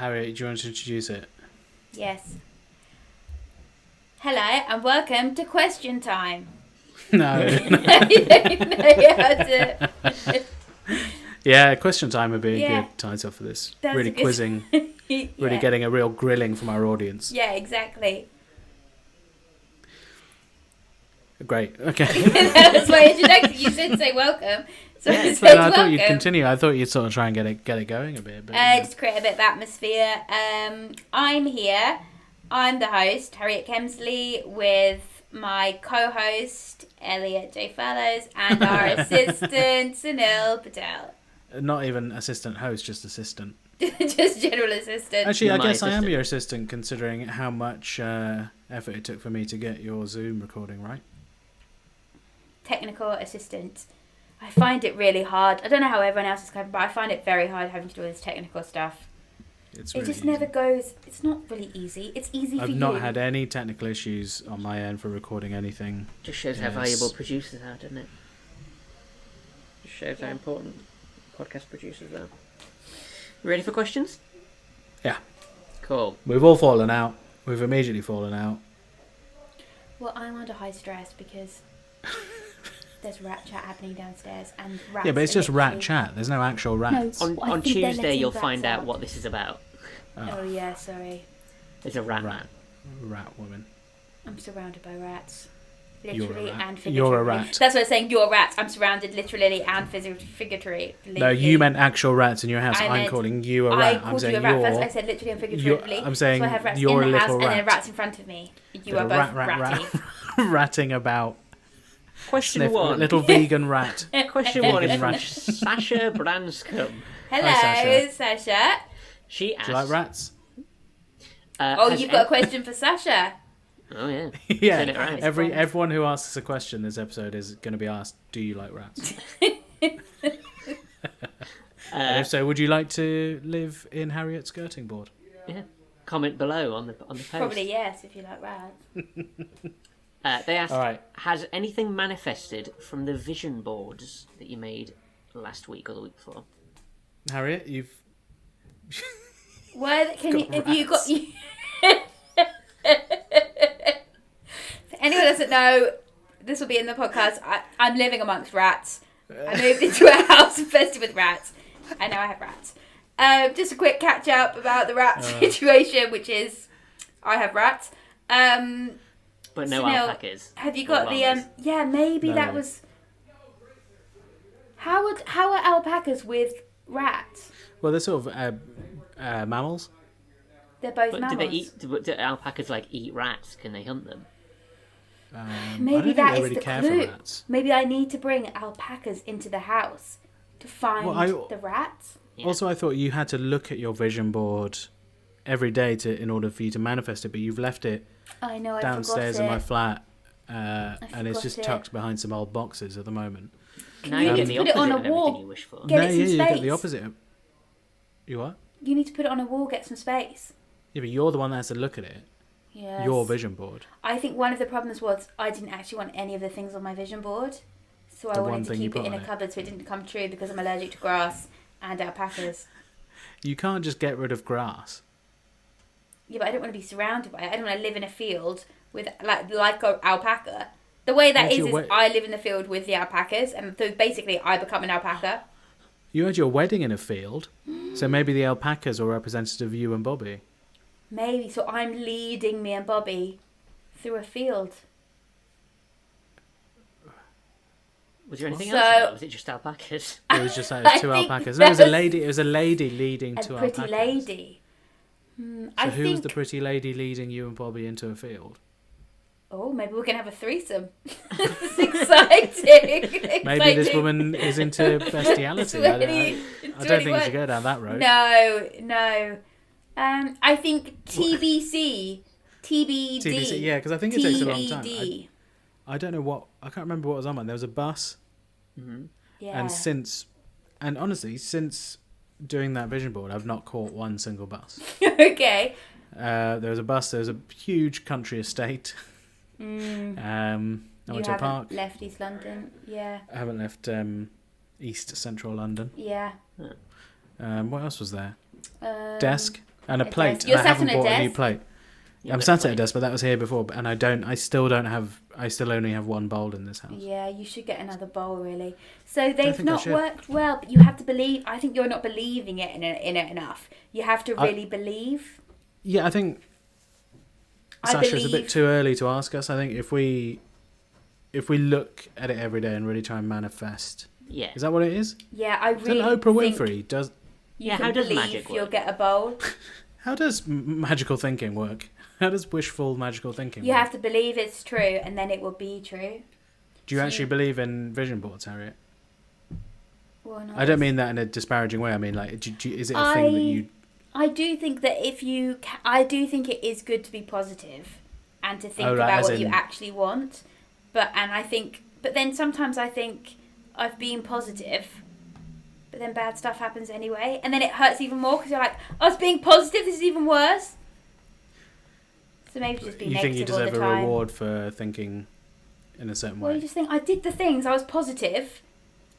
Harriet, do you want to introduce it? Yes. Hello and welcome to Question Time. No. You don't know how to... Yeah, Question Time would be a Yeah. good title for this. That's Really a good- quizzing, Yeah. really getting a real grilling from our audience. Yeah, exactly. Great. Okay. That's my introduction. You did say welcome. So I No, said I thought you'd welcome. continue. I thought you'd sort of try and get it going a bit. But, Just create a bit of atmosphere. I'm here. I'm the host, Harriet Kemsley, with my co-host, Elliot J. Fellows, and our assistant, Sunil Patel. Not even assistant host, just assistant. Just general assistant. Actually, You're I my guess I am assistant. your assistant, considering how much effort it took for me to get your Zoom recording right. Technical assistant. I find it really hard. I don't know how everyone else is coping, but I find it very hard having to do all this technical stuff. It's It really just easy. never goes. It's not really easy. It's easy for I've you. not had any technical issues on my end for recording anything. Just shows how Yes. valuable producers are, doesn't it? Just shows how Yeah. important podcast producers are. Ready for questions? Yeah. Cool. We've all fallen out. We've immediately fallen out. Well, I'm under high stress because there's rat chat happening downstairs and rats. Yeah, but it's are just rat literally- chat. There's no actual rats. No. On, I on think they're Tuesday, letting you'll rats find out out. what this is about. Oh yeah, sorry. There's a rat. Rat woman. I'm surrounded by rats. You're a Literally rat. and figuratively. You're a rat. That's what I'm saying. You're a rat. I'm surrounded literally and figuratively. No, you meant actual rats in your house. I I'm meant- calling you a I rat. I'm called you saying a rat. First, you're... I said literally and figuratively. I'm saying so I have rats you're in a the house little and then rat. rats in front of me. You Little are both rat, ratty. ratting about. Question one. Little vegan rat. Question one is Vegan from rat. SASHA Branscombe. Hello, Hi, Sasha. She asked... Do you like rats? Oh, has you've got a em- question for Sasha. Oh, yeah. Yeah. Turn it around. Everyone who asks a question this episode is going to be asked, "Do you like rats?" And if so, would you like to live in Harriet's skirting board? Yeah. Comment below on the post. Probably yes, if you like rats. They asked, All right. has anything manifested from the vision boards that you made last week or the week before? Harriet, you've What can you? Got If you got rats. you. For anyone who doesn't know, this will be in the podcast. I'm living amongst rats. I moved into a house infested with rats, and now I have rats. Just a quick catch up about the rat situation, which is I have rats. But no Sunil, alpacas. Have you or got the llamas. Yeah, maybe No. that was. How are alpacas with rats? well, they're sort of mammals. They're both But mammals. do alpacas like eat rats? Can they hunt them? I Maybe don't think that they is really the care clue. for rats. Maybe I need to bring alpacas into the house to find Well, the rats. Yeah. Also, I thought you had to look at your vision board every day in order for you to manifest it, but you've left it I know. I downstairs in forgot my it. flat, and it's forgot just it. tucked behind some old boxes at the moment. Now you you need get to the put it on opposite a of wall? everything you wish for. Get no, it some yeah, you get space. the opposite. You what? You need to put it on a wall, get some space. Yeah, but you're the one that has to look at it. Yes. Your vision board. I think one of the problems was I didn't actually want any of the things on my vision board, so I The one wanted to thing you keep it put in a on it. cupboard so it didn't come true because I'm allergic to grass and alpacas. You can't just get rid of grass. Yeah, but I don't want to be surrounded by it. I don't want to live in a field with like a alpaca. The way that What's is your is way- I live in the field with the alpacas, and so basically I become an alpaca. You had your wedding in a field, so maybe the alpacas are representative of you and Bobby. Maybe so. I'm leading me and Bobby through a field. Was there anything So- else? In that? Was it just alpacas? It was just like I two think alpacas. No, it was a that's- lady. It was a lady leading A two pretty alpacas. lady. So I who think. was the pretty lady leading you and Bobby into a field? Oh, maybe we're gonna have a threesome. This is exciting. Maybe this Exciting. woman is into bestiality. I don't think you should go down that road. No. I think TBC. TBD. TBC, yeah, because I think it takes a long time. TBD. I don't know what. I can't remember what was on mine. There was a bus, Yeah. and honestly, since doing that vision board, I've not caught one single bus. Okay. There was a bus. There was a huge country estate. I went to a park. Left East London. Yeah. I haven't left East Central London. Yeah. What else was there? Um, Desk. And a plate. desk. You're I sat haven't on a bought a new desk? plate. You've I'm got sat at a plate. desk, but that was here before. And I still only have one bowl in this house. Yeah, you should get another bowl, really. So think they've I not should. worked well, but you have to believe. I think you're not believing in it enough. You have to really believe. Yeah, I think I Sasha, it's a believe- bit too early to ask us. I think if we look at it every day and really try and manifest, Yeah. is that what it is? Yeah, I Then really Oprah think Winfrey does. you Yeah, can how does believe magic you'll work? get a bowl. How does magical thinking work? How does wishful magical thinking You work? have to believe it's true, and then it will be true. Do you so actually you- believe in vision boards, Harriet? Well, no, I don't mean that in a disparaging way. I mean, like, is it a thing that you? I do think that I do think it is good to be positive, and to think Oh, right, about as what you in- actually want. But then sometimes I think I've been positive, but then bad stuff happens anyway, and then it hurts even more because you're like, I was being positive. This is even worse. So maybe just be You negative think you all deserve the a time. reward for thinking in a certain Well, way? you just think I did the things. I was positive.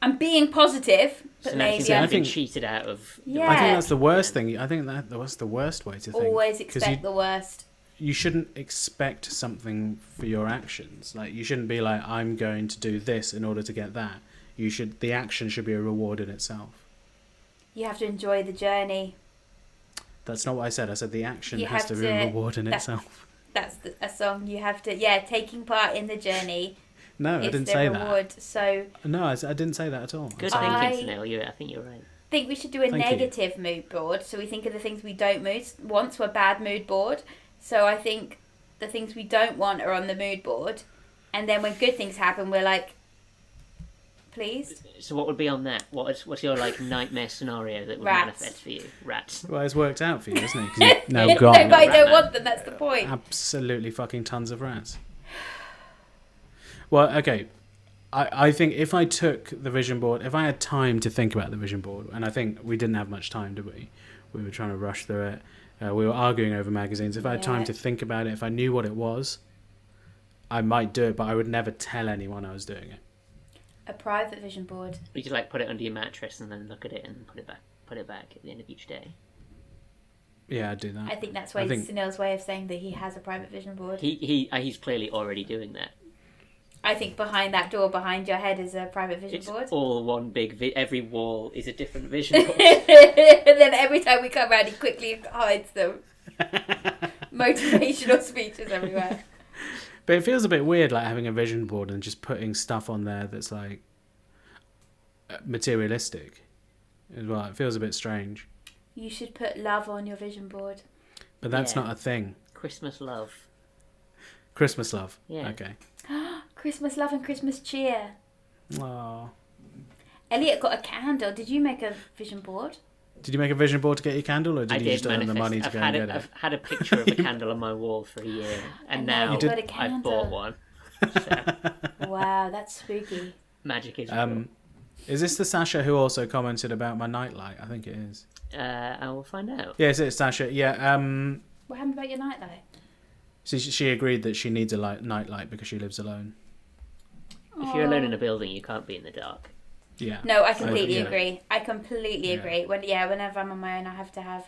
I'm being positive, but So now maybe you've I I'm been think- cheated out of. the Yeah. I think reward. that's the worst thing. I think that was the worst way to think. always 'Cause expect the worst. you shouldn't expect something for your actions. Like, you shouldn't be like, I'm going to do this in order to get that. The action should be a reward in itself. You have to enjoy the journey. That's not what I said. I said the action You has have to be a to- reward in that- itself. That's a song you have to. Taking part in the journey No, I is didn't the say reward. So that. No, I didn't say that at all. Good I- thinking, Sunil. I think you're right. I think we should do a Thank you. negative mood board. So we think of the things we don't want, so a bad mood board. So I think the things we don't want are on the mood board, and then when good things happen, we're like, please. So what would be on that? What's your like nightmare scenario that would Rats. manifest for you? Rats. Well, it's worked out for you, hasn't it? 'Cause you've now No, got but I rat don't man. want them. That's the point. absolutely fucking tons of rats. Well, okay. I think if I took the vision board, if I had time to think about the vision board, and I think we didn't have much time, did we? We were trying to rush through it. We were arguing over magazines. If I had time Yeah. to think about it, if I knew what it was, I might do it, but I would never tell anyone I was doing it. A private vision board. You could like put it under your mattress and then look at it and put it back at the end of each day. Yeah, I'd do that. I think that's I why think- Sunil's way of saying that he has a private vision board. He's clearly already doing that. I think behind that door, behind your head, is a private vision It's board. all one big. Every wall is a different vision board. And then every time we come around, he quickly hides them. Motivational speeches everywhere. But it feels a bit weird, like having a vision board and just putting stuff on there that's like materialistic as well. It feels a bit strange. You should put love on your vision board. But that's Yeah. not a thing. Christmas love. Christmas love. Yeah. Okay. Christmas love and Christmas cheer. Aww. Elliot got a candle. Did you make a vision board? Did you make a vision board to get your candle, or did I you did just earn the manifest. money to I've go had and get I've had a picture of a candle on my wall for a year, and And now now you got a I've candle. bought one. So, Wow, that's spooky. magic is it? Is this the Sasha who also commented about my nightlight? I think it is. real. I will find out. Yes, it's Sasha. Yeah. What happened about your nightlight? So she agreed that she needs a nightlight because she lives alone. If you're alone in a building, you can't be in the dark. Yeah. No, I completely yeah. agree. I completely Yeah. agree. Whenever I'm on my own, I have to have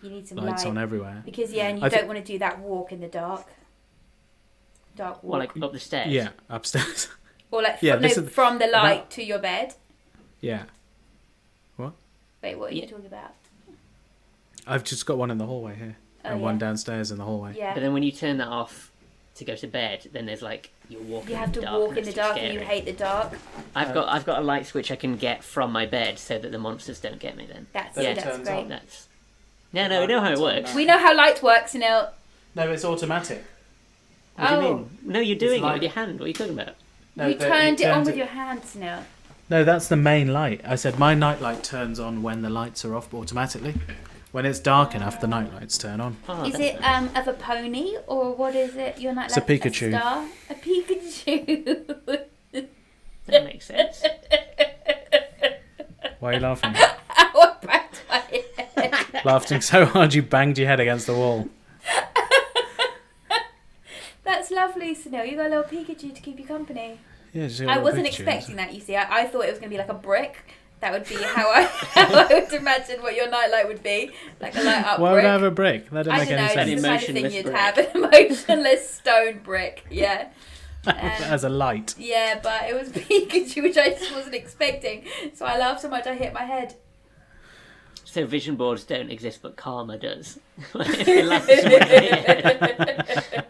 you need some Lights light on everywhere. because and you I don't want to do that walk in the dark. Dark walk. Well, like up the stairs. Yeah, upstairs. or like yeah, from, this no, is- from the light that- to your bed. Yeah. Wait, what are you Yeah. talking about? I've just got one in the hallway here, Oh, and one yeah. downstairs in the hallway. Yeah. But then when you turn that off to go to bed, then there's like you're walking. You have to in the dark, walk and in the it's dark and you scary. hate the dark. I've got a light switch I can get from my bed so that the monsters don't get me. Then That's Then it that's turns great. on. that's. No, we know how it works. We know how light works, Sunil. No, it's automatic. What do you Oh. mean? No, you're doing it light. with your hand. What are you talking about? No, You but turned it on turns with your hands, Sunil. No, that's the main light. I said my nightlight turns on when the lights are off automatically. When it's dark enough, the nightlights turn on. Oh, Is that's it nice. of a pony or what is it? Your nightlight? It's a Pikachu. star? A Pikachu. That makes sense. Why are you laughing? Ow, I banged my head. Laughing so hard you banged your head against the wall. That's lovely, Sunil. You got a little Pikachu to keep you company. Yeah, just a I little wasn't Pikachu, expecting that, you see. I thought it was going to be like a brick That would be how I would imagine what your nightlight would be. Like a light up Why brick. would I have a brick? That doesn't I make don't know, any it's sense. the kind of thing Emotionless you'd brick. have, an emotionless stone brick, yeah. As a light. Yeah, but it was Pikachu, which I just wasn't expecting. So I laughed so much I hit my head. So vision boards don't exist, but karma does. If it lands somewhere in your head.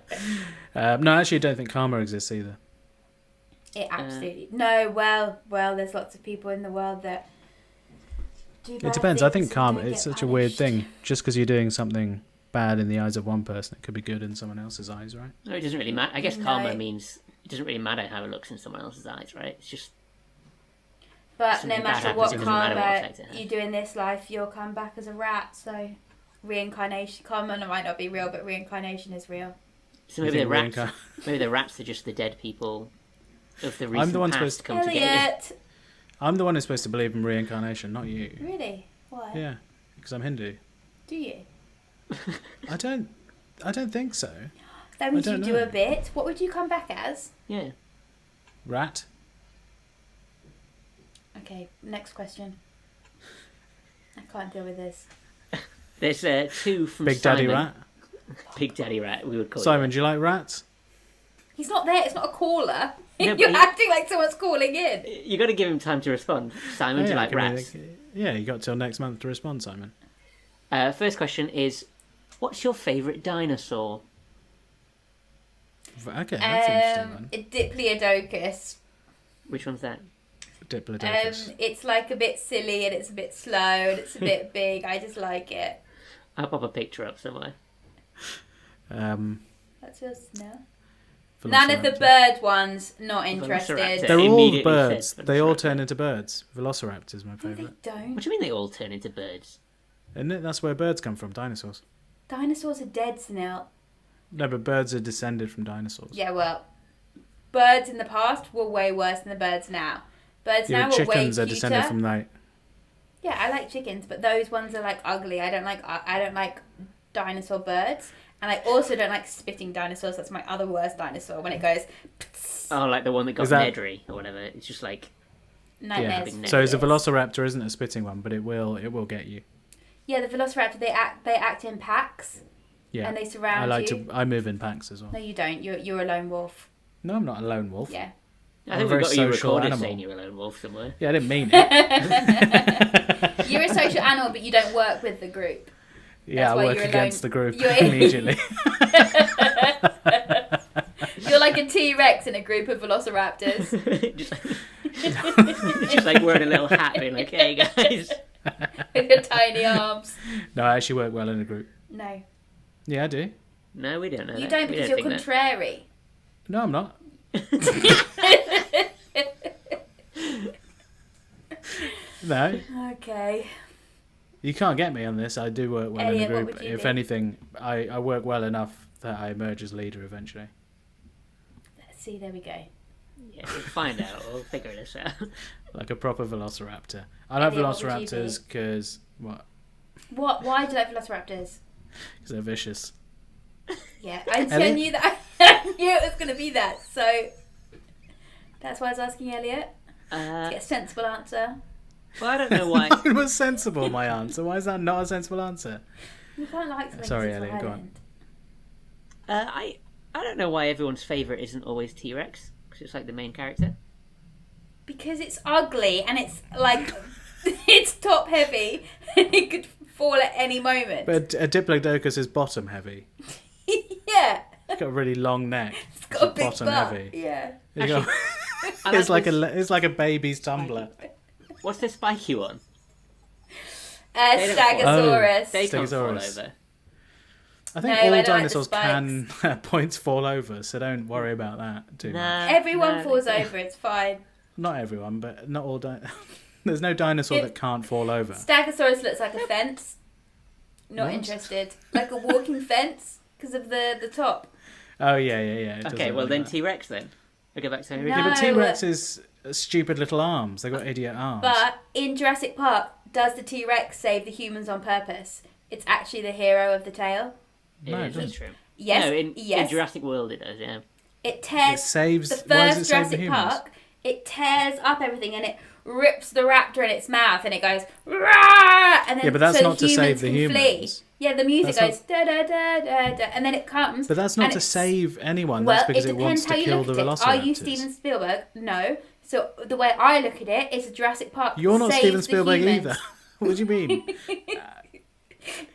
No, actually, I don't think karma exists either. It absolutely... No, well, there's lots of people in the world that do bad It depends. I things think and karma, don't it's get such a weird punished. thing. Just because you're doing something bad in the eyes of one person, it could be good in someone else's eyes, right? No, it doesn't really matter. I guess No. karma means it doesn't really matter how it looks in someone else's eyes, right? It's just But Something no bad matter happens, what it doesn't matter what karma effect it has. you do in this life, you'll come back as a rat. So reincarnation, karma might not be real, but reincarnation is real. so You maybe the think rats. Maybe the rats are just the dead people of the recent I'm the one past supposed to- come together. Elliot! I'm the one who's supposed to believe in reincarnation, not you. Really? Why? Yeah, because I'm Hindu. Do you? I don't think so. That means I you don't do know. a bit. What would you come back as? Yeah. Rat? Okay, next question. I can't deal with this. There's two from Big Simon. Daddy Rat? Big Daddy Rat, we would call Simon, do you like rats? He's not there. It's not a caller. No, but You're he- acting like someone's calling in. you. You got to give him time to respond. Simon, do you like give me rats? Yeah, you got till next month to respond, Simon. First question is, what's your favourite dinosaur? Okay, that's an interesting one. Diplodocus. Which one's that? Diplodocus. It's like a bit silly and it's a bit slow and it's a bit big. I just like it. I'll pop a picture up somewhere. That's yours now. None of the bird ones. Not interested. Velociraptor. They're all Immediately birds. said They all Velociraptor. turn into birds. Velociraptor's my No, they favourite. don't. What do you mean they all turn into birds? Isn't it? That's where birds come from, dinosaurs. Dinosaurs are dead, Snell. No, but birds are descended from dinosaurs. Yeah, well, birds in the past were way worse than the birds now. Birds Yeah, now but are way chickens are cuter. descended from like. Yeah, I like chickens, but those ones are like ugly. I don't like dinosaur birds, and I also don't like spitting dinosaurs. That's my other worst dinosaur when it goes. Oh, like the one that got Is that- Nedry or whatever. It's just like Nightmares. Yeah. So the Velociraptor isn't a spitting one, but it will get you. Yeah, the Velociraptor. They act in packs, Yeah. and they surround you. I move in packs as well. No, you don't. You're a lone wolf. No, I'm not a lone wolf. Yeah. I I'm think a we very got you social recorded animal. saying you're a lone wolf somewhere. Yeah, I didn't mean it. You're a social animal, but you don't work with the group. Yeah, I why work you're against alone. the group You're- immediately. You're like a T-Rex in a group of Velociraptors. just like wearing a little hat, being like, "Hey guys." With your tiny arms. No, I actually work well in a group. No. Yeah, I do. No, we don't know. You that. don't We because you're think that. contrary. No, I'm not. No, Okay. you can't get me on this. I do work well Elliot, in a what group. would you If do? anything, I work well enough that I emerge as leader eventually. See, there we go. Yeah, we'll find out. We'll figure this out. Like a proper velociraptor. I love Elliot, what would you velociraptors because What? Why do you like Velociraptors? they're vicious. Yeah, I Elliot? knew that. I knew it was going to be that. So that's why I was asking Elliot to get a sensible answer. Well, I don't know why. It was sensible, my answer. Why is that not a sensible answer? You can't like something. Sorry, 'cause it's Elliot, go on. violent. I don't know why everyone's favourite isn't always T-Rex, because it's like the main character. Because it's ugly and it's like it's top heavy and it could fall at any moment. But a diplodocus is bottom heavy. Yeah, It's got a really long neck. it's got a big bottom butt. heavy. Yeah. You go- I it's like this- it's like a baby's tumbler. What's the spiky one? Stegosaurus. They can't fall Stegosaurus. over. I think No, I all don't like the dinosaurs can spikes. at points fall over, so don't worry about that too much. Nah, Everyone nah, falls they- over. It's fine. Not everyone, but not all. There's no dinosaur It- that can't fall over. Stegosaurus looks like a fence. Not What? interested. Like a walking fence because of the top. Oh yeah. It does Okay, look well like then that. T-Rex then. We'll go back to Harriet. No. Yeah, but T-Rex is stupid little arms. They've got idiot arms. But in Jurassic Park, does the T-Rex save the humans on purpose? It's actually the hero of the tale. It No, is, it that's true. Yes, No, in yes. Jurassic World it does, yeah. It it tears saves. the Why does it first save the Jurassic humans? Park. it tears up everything and it rips the raptor in its mouth and it goes Rah! And then Yeah, but that's so not to save the can humans. flee. Yeah, the music That's goes da da da da da, and then it comes. But that's not and to it's- save anyone. Well, That's because it it wants depends to how you kill look the at it. velociraptors. Are you Steven Spielberg? No. So the way I look at it is a Jurassic Park. You're not saves Steven the Spielberg humans. either. What do you mean?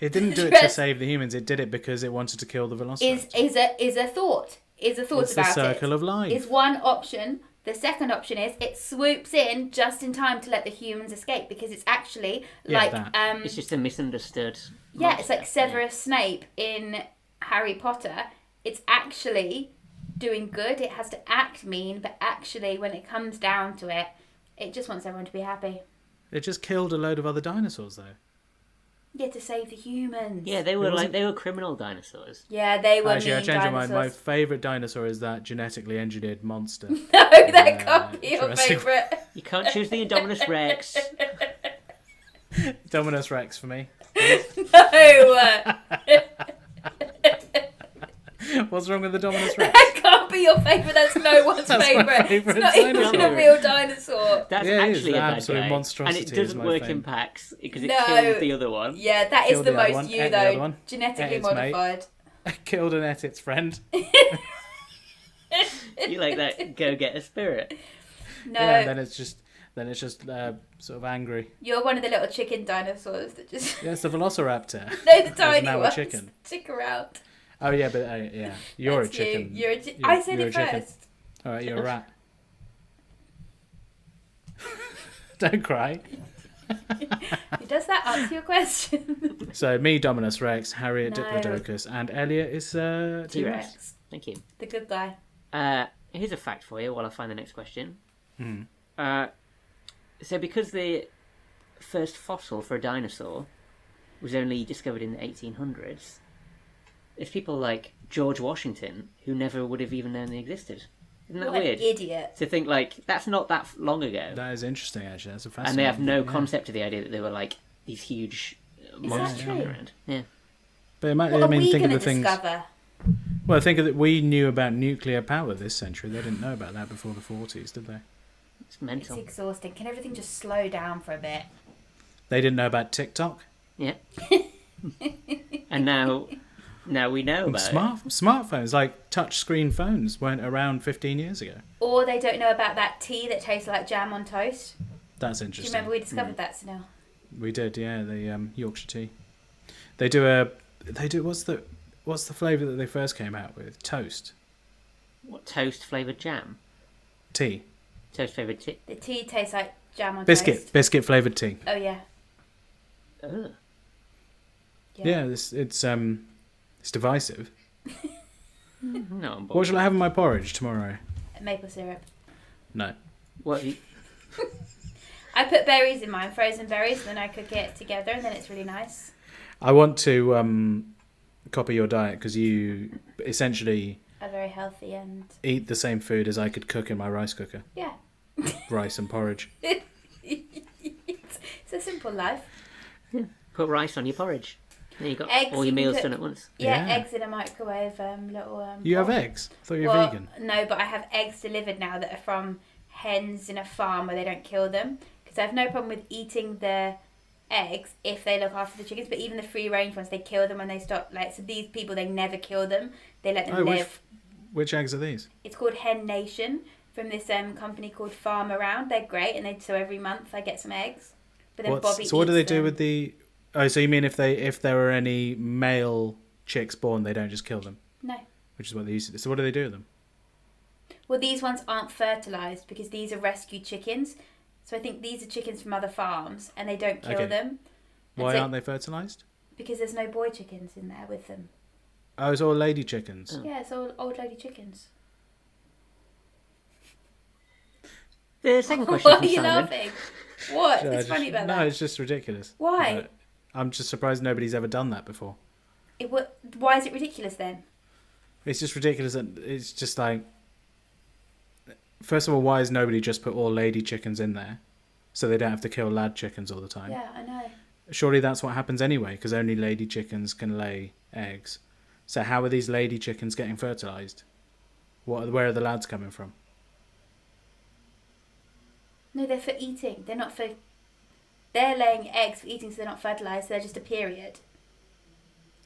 It didn't do it to save the humans. It did it because it wanted to kill the velociraptors. Is a thought. Is a thought It's the about circle it. of life. Is one option. The second option is it swoops in just in time to let the humans escape because it's actually Yeah, like that. It's just a misunderstood. yeah, it's like monster. Severus Snape in Harry Potter. It's actually doing good. It has to act mean, but actually when it comes down to it, it just wants everyone to be happy. It just killed a load of other dinosaurs, though. Yeah, to save the humans. Yeah, they were wasn't- they were criminal dinosaurs. Yeah, they were Actually, I mean changed my mind. My dinosaurs. favourite dinosaur is that genetically engineered monster. No, that can't be your Jurassic- favourite. You can't choose the Indominus Rex. Dominus Rex for me. No, What's wrong with the Dominus Rex? that can't be your favourite. That's no one's That's my favourite. favourite It's not even a dinosaur. real dinosaur. That's Yeah, it is. actually The a bad absolute guy. monstrosity And it is doesn't my work favourite. in packs because it No. killed the other one. Yeah, that is Killed the the other most one, you ate the other though. one, Genetically ate its mate. modified. Killed and ate its friend. You like that go-getter spirit. No, Yeah, and then it's just sort of angry. you're one of the little chicken dinosaurs that just Yeah, it's the Velociraptor. no, the tiny now a ones. chicken. Stick around. Oh yeah, but yeah, you're That's a chicken. You. You're a I said you're it a chicken. first. All right, you're a rat. Don't cry. Does that answer your question? So me, Dominus Rex, Harriet, No. Diplodocus, and Elliot is T-Rex. T-Rex. Thank you. The good guy. Here's a fact for you while I find the next question. Mhm. So because the first fossil for a dinosaur was only discovered in the 1800s, there's people like George Washington who never would have even known they existed. Isn't that What weird? an idiot. To think like that's not that long ago, That is interesting, actually. That's a and fascinating. they have no yeah. concept of the idea that they were like these huge monsters true? running around. Yeah. But it might, What I are mean, we think of going the to things. discover? Well, think of that. We knew about nuclear power this century. They didn't know about that before the 40s, did they? It's It's mental. exhausting. Can everything just slow down for a bit? They didn't know about TikTok. Yeah. And now we know And about it. smartphones, like touch screen phones, weren't around 15 years ago. Or they don't know about that tea that tastes like jam on toast. That's Do you interesting. remember we discovered that, Sunil? We did, yeah. The Yorkshire tea. They do what's the flavour that they first came out with? Toast. What, toast flavoured jam? Tea. Toast flavoured tea? The tea tastes like jam on Biscuit. toast. Biscuit flavoured tea. Oh yeah. Ugh. Yeah, it's divisive. No, I'm What bored. shall I have in my porridge tomorrow? Maple syrup. No. What? I put berries in mine, frozen berries, and then I cook it together, and then it's really nice. I want to copy your diet because you essentially Are very healthy and eat the same food as I could cook in my rice cooker. yeah. Rice and porridge. It's a simple life. Put rice on your porridge. Then you got Eggs all you your can meals put- done at once. Yeah, Yeah. eggs in a microwave, little. You have pot. eggs? I thought you were Well, vegan. no, but I have eggs delivered now that are from hens in a farm where they don't kill them. Because I have no problem with eating the eggs if they look after the chickens. But even the free range ones, they kill them when they stop. Like, so these people, they never kill them. They let them Oh, live. which eggs are these? It's called Hen Nation from this company called Farm Around. They're great, and so every month I get some eggs. But then Bobby So what do eats they do them. with the? Oh, so you mean if there are any male chicks born, they don't just kill them, No. which is what they used to do. So what do they do with them? Well, these ones aren't fertilised because these are rescued chickens. So I think these are chickens from other farms, and they don't kill Okay. them. And Why so- aren't they fertilized? Because there's no boy chickens in there with them. Oh, it's all lady chickens. Oh. Yeah, it's all old lady chickens. The second question Why are from you Simon. laughing? What? So I It's just- funny about no, that. it's just ridiculous. Why? I'm just surprised nobody's ever done that before. Why is it ridiculous then? It's just ridiculous that it's just like. First of all, why has nobody just put all lady chickens in there, so they don't have to kill lad chickens all the time? Yeah, I know. Surely that's what happens anyway, because only lady chickens can lay eggs. So how are these lady chickens getting fertilized? Where are the lads coming from? No, they're for eating. They're not for... They're laying eggs for eating, so they're not fertilised. They're just a period.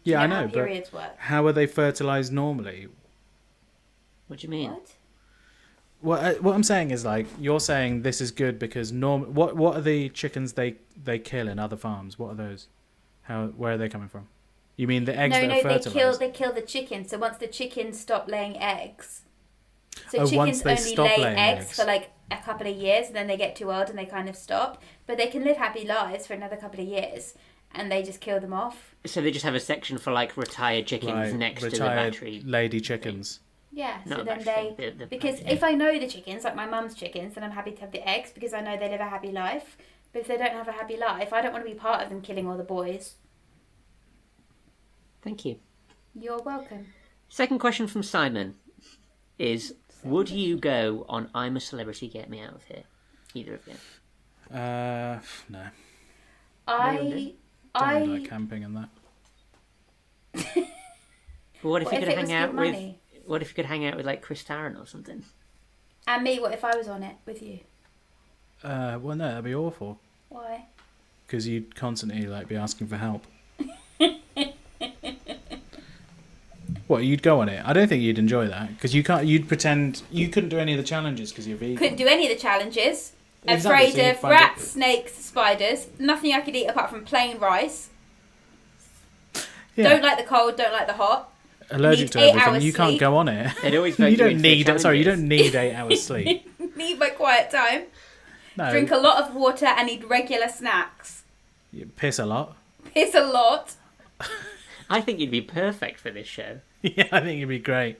Do Yeah, you I know know, how but periods work? how are they fertilized normally? What do you mean? What? What I'm saying is, like, you're saying this is good because what are the chickens they kill in other farms? What are those? Where are they coming from? You mean the eggs that are fertilized? They kill the chickens. So once the chickens stop laying eggs, so once chickens they only stop lay laying eggs eggs. for like a couple of years, and then they get too old and they kind of stop. But they can live happy lives for another couple of years, and they just kill them off. So they just have a section for like retired chickens Right, next to the retired battery. lady chickens. Yeah, so Not then battery, the because battery. if I know the chickens, like my mum's chickens, then I'm happy to have the eggs because I know they live a happy life. But if they don't have a happy life, I don't want to be part of them killing all the boys. Thank you. You're welcome. Second question from Simon is: would you go on I'm a Celebrity, Get Me Out of Here? Either of you? No. I Don't like camping and that. But what if you could it hang was out good with? money? What if you could hang out with like Chris Tarrant or something? And me, what if I was on it with you? Well, no, that'd be awful Why? because you'd constantly like be asking for help. What, you'd go on it? I don't think you'd enjoy that because you can't. You'd pretend you couldn't do any of the challenges because you're vegan. Couldn't do any of the challenges. Exactly, so Afraid you'd of find rats, it- snakes, spiders. Nothing I could eat apart from plain rice. Yeah. Don't like the cold. Don't like the hot. Allergic need to 8 everything. hours You can't sleep. go on it. They'd always vote You don't in for need. Sorry, you challenges. don't need 8 hours sleep. Need my quiet time. No, Drink a lot of water and eat regular snacks. you piss a lot. Piss a lot. I think you'd be perfect for this show. Yeah, I think it'd be great.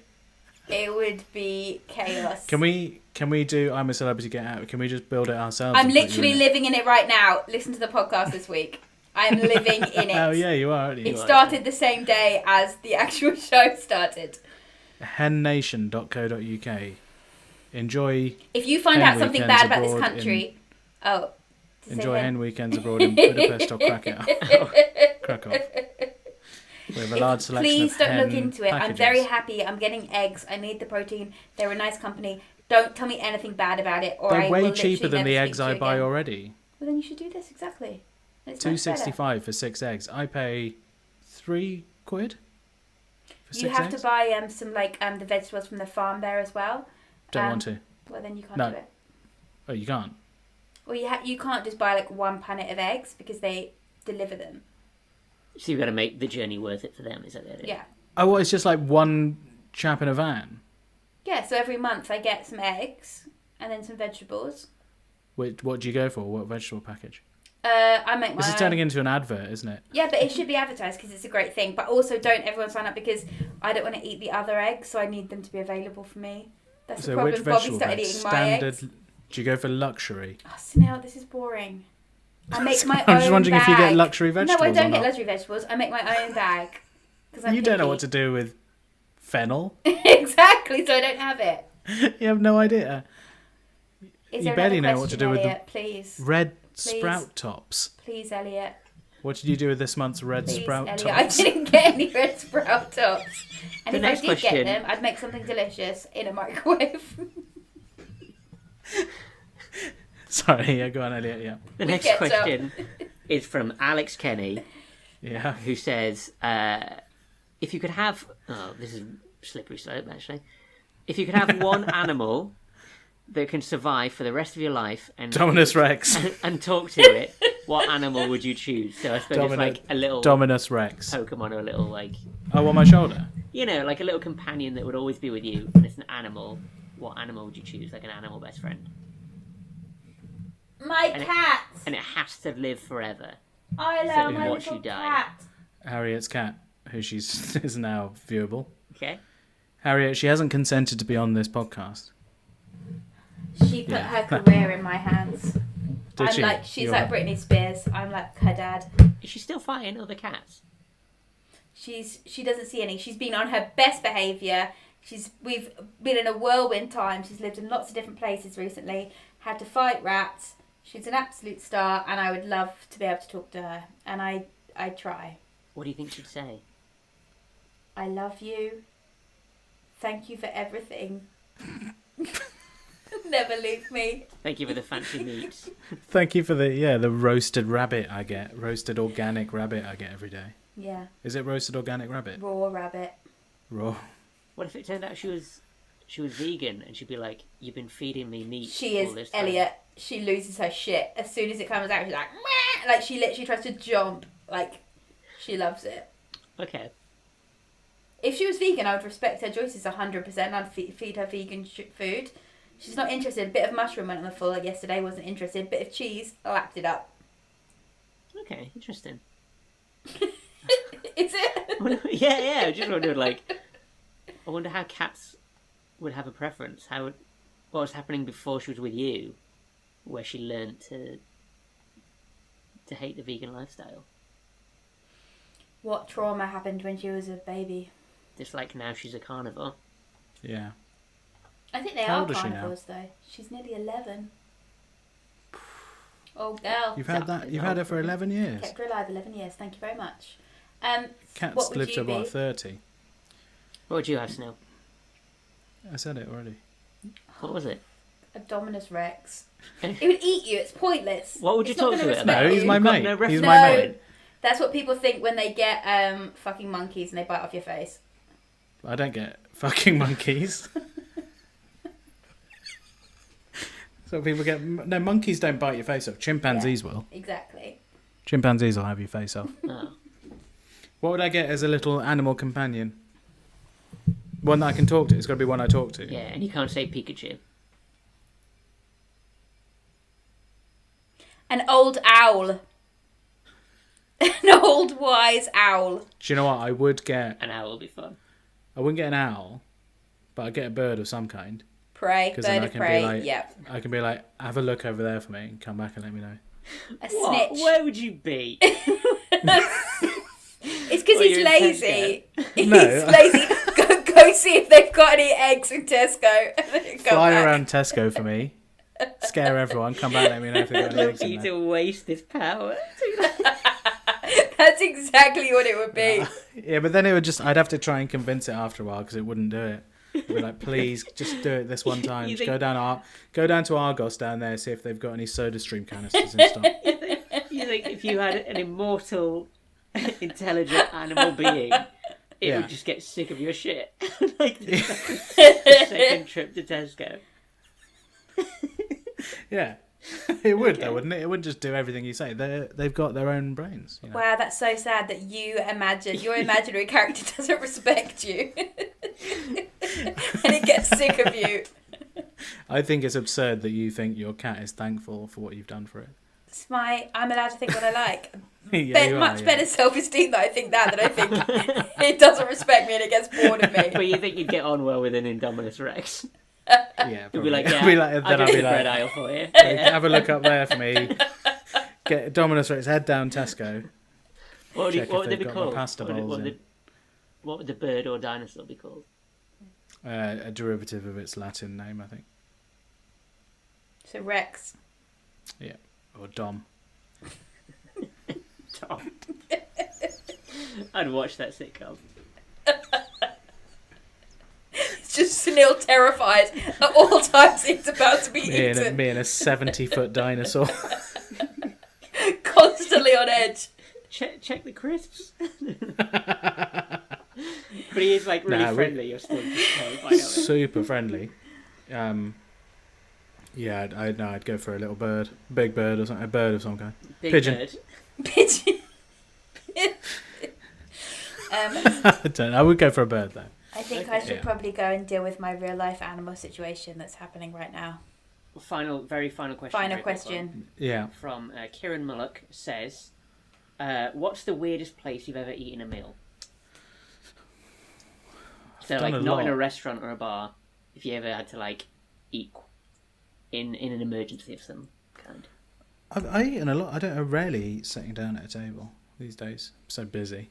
It would be chaos. Can we do I'm a Celebrity, Get Out? Can we just build it ourselves? I'm and put you literally in it? living in it right now. Listen to the podcast this week. I'm living in it. Oh yeah, you are, aren't you? It started the same day as the actual show started. hennation.co.uk. Enjoy If you find Hen out something weekends bad about this abroad country, enjoy hen weekends abroad in Budapest or Krakow. Krakow. We have a large selection Please of don't look hen into it. I'm packages. very happy. I'm getting eggs. I need the protein. They're a nice company. Don't tell me anything bad about it, or I They're will way literally cheaper than never the speak eggs to you I buy again. already. Well, then you should do this exactly. It's much better. $2.65 for 6 eggs. I pay £3 for 6 You have eggs. to buy some the vegetables from the farm there as well. Don't want to. Well, then you can't No. do it. Oh, you can't. Well, you can't just buy like one punnet of eggs because they deliver them. So you've got to make the journey worth it for them. Is that the idea? Yeah. Oh, well, it's just like one chap in a van. Yeah, so every month I get some eggs and then some vegetables. What do you go for? What vegetable package? I make my This is own. turning into an advert, isn't it? Yeah, but it should be advertised because it's a great thing. But also, don't everyone sign up because I don't want to eat the other eggs, so I need them to be available for me. That's the So problem. which Bobby vegetable started package? eating my Standard. eggs. Do you go for luxury? Oh, Snell, this is boring. I make my own I'm just wondering if you get bag. luxury vegetables No, I or don't get not. luxury vegetables. I make my own bag. You don't know what to do with fennel. Exactly, so I don't have it. You have no idea. Is You there barely another know what to question, do with the Elliot? Please. Red Please. sprout tops. Please, Elliot. What did you do with this month's red Please, sprout Elliot. tops? I didn't get any red sprout tops. And The if I next did get question- them, I'd make something delicious in a microwave. Sorry, yeah, go on, Elliot. Yeah, The We next get question is from Alex Kenny, yeah. who says, if you could have... Oh, this is slippery slope, actually. If you could have one animal that can survive for the rest of your life and Dominus Rex. and talk to it, what animal would you choose? So I suppose it's like a little Dominus Rex. Pokemon or a little, like... Oh, on my shoulder. You know, like a little companion that would always be with you, and it's an animal. What animal would you choose? Like an animal best friend. My And it- cat. And it has to live forever. I So love my watch little you die. cat. Harriet's cat, who she's is now viewable. Okay? Harriet, she hasn't consented to be on this podcast. She put Yeah. her career in my hands. Did she? She's You're- like Britney Spears. I'm like her dad. Is she still fighting other cats? She doesn't see any. She's been on her best behaviour. We've been in a whirlwind time. She's lived in lots of different places recently. Had to fight rats. She's an absolute star, and I would love to be able to talk to her. And I try. What do you think she'd say? I love you. Thank you for everything. Never leave me. Thank you for the fancy meats. Thank you for the roasted rabbit I get. Roasted organic rabbit I get every day. Yeah. Is it roasted organic rabbit? Raw rabbit. Raw. What if it turned out she was vegan and she'd be like, "You've been feeding me meat." She all is this time." Elliot. She loses her shit as soon as it comes out. She's like, meh! Like she literally tries to jump. Like she loves it. Okay. If she was vegan, I would respect her choices 100%. I'd feed her vegan food. She's not interested. A bit of mushroom went on the floor yesterday. Wasn't interested. Bit of cheese, lapped it up. Okay, interesting. Is it? Yeah. I just wondered, like, I wonder how cats would have a preference. What was happening before she was with you, where she learned to hate the vegan lifestyle. What trauma happened when she was a baby? Just like now she's a carnivore. Yeah. I think they How are old is she carnivores though. She's nearly 11. Oh girl. You've had that. You've had her for 11 years. Kept her alive 11 years. Thank you very much. Cats what would live to you be? about 30. What would you have, Snail? I said it already. What was it? Abdominus Rex. It would eat you. It's pointless. What would you It's not talk to gonna it respect about? No, he's you. my You've got mate. no He's reference my No. mate. That's what people think when they get fucking monkeys and they bite off your face. I don't get fucking monkeys. So people get... No, monkeys don't bite your face off. Chimpanzees will. Exactly. Chimpanzees will have your face off. Oh. What would I get as a little animal companion? One that I can talk to. It's got to be one I talk to. Yeah, and you can't say Pikachu. An old owl. An old wise owl. Do you know what? I would get... An owl will be fun. I wouldn't get an owl, but I'd get a bird of some kind. Prey. 'Cause Bird then I of can prey. be like... Yep. I can be like, have a look over there for me and come back and let me know. A What? snitch. Where would you be? It's because Well, he's you're in lazy. He's No. lazy. Go see if they've got any eggs in Tesco. And then go Fly back. around Tesco for me. Scare everyone. Come back and let me know if they've got any I'd eggs love in you there. to waste this power. That's exactly what it would be. Yeah, but then it would just... I'd have to try and convince it after a while because it wouldn't do it. I'd be like, please, just do it this one time. You Just think- go down to Argos down there, see if they've got any Soda Stream canisters in stock. You think if you had an immortal, intelligent animal being, it Yeah. would just get sick of your shit. Like the second trip to Tesco. Yeah. It would, though, wouldn't it? It wouldn't just do everything you say. They've got their own brains. You know? Wow, that's so sad that your imaginary character doesn't respect you. And it gets sick of you. I think it's absurd that you think your cat is thankful for what you've done for it. I'm allowed to think what I like. Yeah, you are, Much yeah. better self-esteem that I think that than I think it doesn't respect me and it gets bored of me. But you think you'd get on well with an Indominus Rex? Yeah, You'd be like, probably. yeah, Then I'll I'll get be the bread like, aisle for you. have a look up there for me. Get Dominus Rex, head down Tesco. What Check would if they they've be got my called? pasta What would- bowls what would in. the- what would the bird or dinosaur be called? A derivative of its Latin name, I think. So Rex. Or Dom. Tom. I'd watch that sitcom. It's just Sunil terrified at all times he's about to be eaten. Me and a 70-foot dinosaur. Constantly on edge. Check the crisps. But he is like really Nah, friendly. You're still just terrified of him. Super friendly. Yeah, I'd go for a little bird. Big bird or something. A bird of some kind. Big Pigeon. bird. Pigeon. I don't know. I would go for a bird, though. I think I should Yeah. probably go and deal with my real life animal situation that's happening right now. Very final question. Final very quick question. Yeah. one. From KIERAN MULLOCH says, what's the weirdest place you've ever eaten a meal? So done like a not in lot. a restaurant or a bar. If you ever had to like eat in an emergency of some kind. I've eaten a lot. I rarely eat sitting down at a table these days. I'm so busy.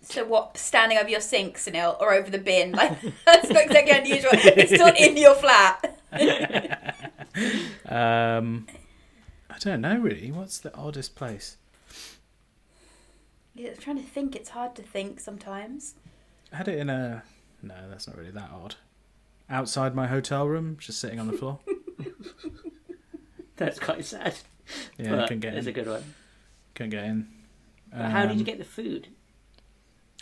So what, standing over your sink, Sunil, or over the bin? Like, that's not exactly unusual. It's still in your flat. I don't know, really. What's the oddest place? Yeah, I'm trying to think. It's hard to think sometimes. I had it in a... No, that's not really that odd. Outside my hotel room, just sitting on the floor. That's quite sad. Yeah, But couldn't get it's in. a good one. Couldn't get in. But how did you get the food?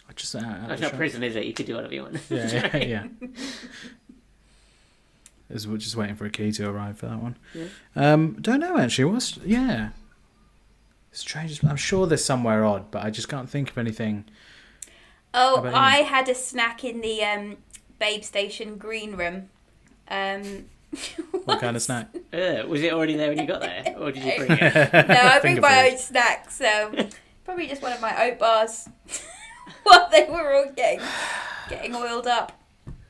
I just out That's the not shop. prison, is it? You could do whatever you want. Yeah. We're just waiting for a key to arrive for that one. Yeah. Don't know actually. Strange. I'm sure there's somewhere odd, but I just can't think of anything. Oh, about you? I had a snack in the Babe Station green room. What kind of snack? Was it already there when you got there? Or did you bring it? No, I bring Finger my food. own snack, so probably just one of my oat bars while they were all getting oiled up.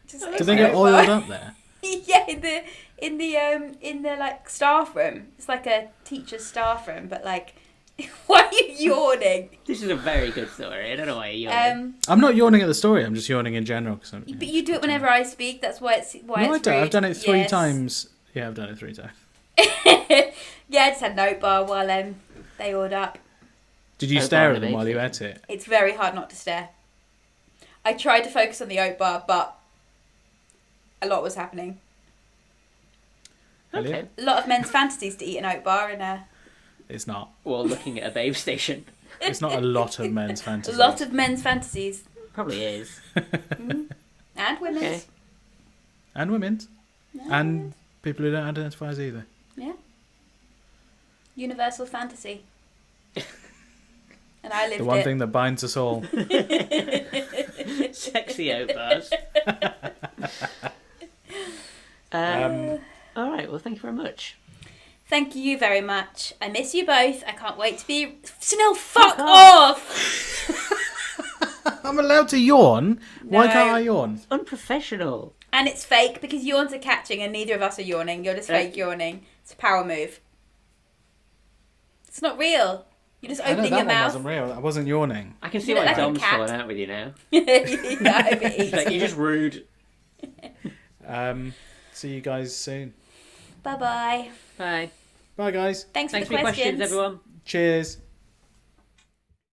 Just Did they get oat oiled bar. up there? Yeah, in the like staff room. It's like a teacher's staff room, but like, why are you yawning? This is a very good story. I don't know why you're yawning. I'm not yawning at the story. I'm just yawning in general. But you do it whenever I speak. That's why it's No, I it's don't. I've rude. done it 3 Yes. times. Yeah, I've done it 3 times. Yeah, I just had an oat bar while they oiled up. Did you Oat stare bar at in them the while you baby. ate it? It's very hard not to stare. I tried to focus on the oat bar, but a lot was happening. Okay. Elliot? A lot of men's fantasies to eat an oat bar and It's not. Well, looking at a Babe Station. It's not a lot of men's a fantasies. lot of men's fantasies. Probably is. And women's. Okay. And women's. And people who don't identify as either. Yeah. Universal fantasy. And I lived The one it. thing that binds us all. Sexy oat bars. All right. Well, thank you very much. Thank you very much. I miss you both. I can't wait to be... Snell, fuck off! I'm allowed to yawn? Why No. can't I yawn? Unprofessional. And it's fake because yawns are catching and neither of us are yawning. You're just fake yawning. It's a power move. It's not real. You're just I know opening that your one mouth. wasn't real. I wasn't yawning. I can see You look why like a Dom's cat. falling out with you now. Yeah, I hope it He's like, eats. you're just rude. See you guys soon. Bye-bye. Bye. Bye, guys. Thanks Thanks for for the your questions. questions, everyone. Cheers.